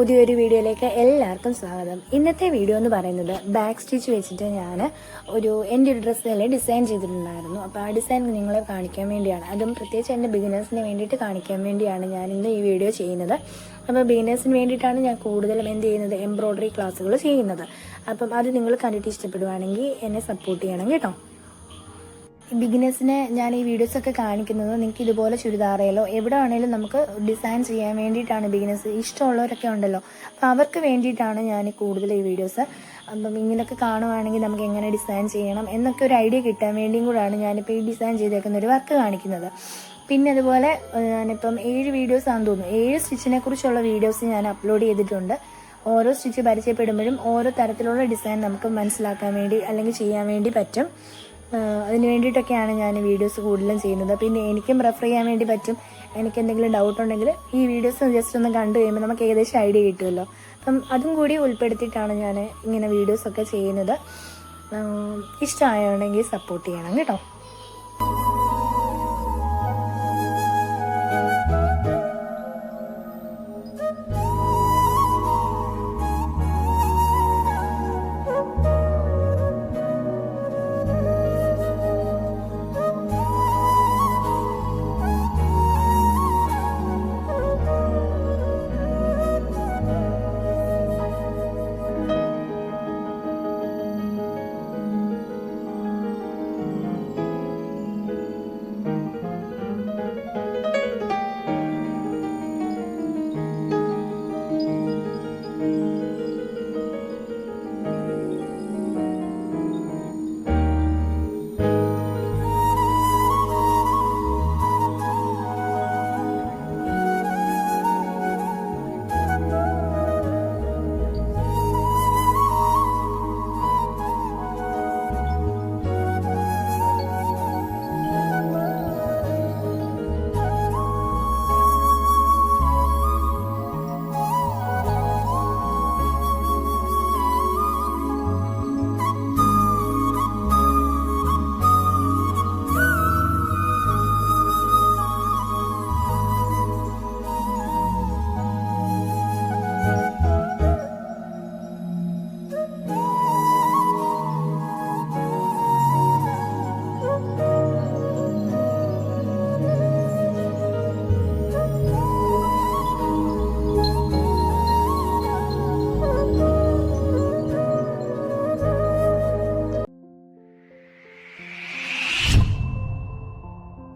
പുതിയൊരു വീഡിയോയിലേക്ക് എല്ലാവർക്കും സ്വാഗതം. ഇന്നത്തെ വീഡിയോ എന്ന് പറയുന്നത് ബാക്ക് സ്റ്റിച്ച് വെച്ചിട്ട് ഞാൻ എൻ്റെ ഒരു ഡ്രസ്സിൽ ഡിസൈൻ ചെയ്തിട്ടുണ്ടായിരുന്നു. അപ്പോൾ ആ ഡിസൈൻ നിങ്ങളെ കാണിക്കാൻ വേണ്ടിയാണ്, അതും പ്രത്യേകിച്ച് എൻ്റെ ബിഗിനേഴ്സിന് വേണ്ടിയിട്ട് കാണിക്കാൻ വേണ്ടിയാണ് ഞാൻ ഇന്ന് ഈ വീഡിയോ ചെയ്യുന്നത്. അപ്പോൾ ബിഗിനേഴ്സിന് വേണ്ടിയിട്ടാണ് ഞാൻ കൂടുതലും എന്ത് ചെയ്യുന്നത്, എംബ്രോയ്ഡറി ക്ലാസ്സുകൾ ചെയ്യുന്നത്. അപ്പം അത് നിങ്ങൾ കണ്ടിട്ട് ഇഷ്ടപ്പെടുവാണെങ്കിൽ എന്നെ സപ്പോർട്ട് ചെയ്യണം കേട്ടോ. ബിഗിനേഴ്സിനെ ഞാൻ ഈ വീഡിയോസൊക്കെ കാണിക്കുന്നത് നിങ്ങൾക്ക് ഇതുപോലെ ചുരിദാറയിലോ എവിടെ വേണേലും നമുക്ക് ഡിസൈൻ ചെയ്യാൻ വേണ്ടിയിട്ടാണ്. ബിഗിനേഴ്സ് ഇഷ്ടമുള്ളവരൊക്കെ ഉണ്ടല്ലോ, അപ്പോൾ അവർക്ക് വേണ്ടിയിട്ടാണ് ഞാൻ കൂടുതൽ ഈ വീഡിയോസ്. അപ്പം ഇങ്ങനെയൊക്കെ കാണുവാണെങ്കിൽ നമുക്ക് എങ്ങനെ ഡിസൈൻ ചെയ്യണം എന്നൊക്കെ ഒരു ഐഡിയ കിട്ടാൻ വേണ്ടിയും കൂടാണ് ഞാനിപ്പോൾ ഈ ഡിസൈൻ ചെയ്തേക്കുന്ന ഒരു വർക്ക് കാണിക്കുന്നത്. പിന്നെ അതുപോലെ ഞാനിപ്പം 7 വീഡിയോസ് ആണെന്ന് തോന്നുന്നു, 7 സ്റ്റിച്ചിനെ കുറിച്ചുള്ള വീഡിയോസ് ഞാൻ അപ്ലോഡ് ചെയ്തിട്ടുണ്ട്. ഓരോ സ്റ്റിച്ച് പരിചയപ്പെടുമ്പോഴും ഓരോ തരത്തിലുള്ള ഡിസൈൻ നമുക്ക് മനസ്സിലാക്കാൻ വേണ്ടി അല്ലെങ്കിൽ ചെയ്യാൻ വേണ്ടി പറ്റും. അതിന് വേണ്ടിയിട്ടൊക്കെയാണ് ഞാൻ വീഡിയോസ് കൂടുതലും ചെയ്യുന്നത്. പിന്നെ എനിക്കും റെഫർ ചെയ്യാൻ വേണ്ടി പറ്റും. എനിക്ക് എന്തെങ്കിലും ഡൗട്ട് ഉണ്ടെങ്കിൽ ഈ വീഡിയോസ് ജസ്റ്റ് ഒന്ന് കണ്ടു കഴിയുമ്പോൾ നമുക്ക് ഏകദേശം ഐഡിയ കിട്ടുമല്ലോ. അപ്പം അതും കൂടി ഉൾപ്പെടുത്തിയിട്ടാണ് ഞാൻ ഇങ്ങനെ വീഡിയോസൊക്കെ ചെയ്യുന്നത്. ഇഷ്ടമാണെങ്കിൽ സപ്പോർട്ട് ചെയ്യണം കേട്ടോ.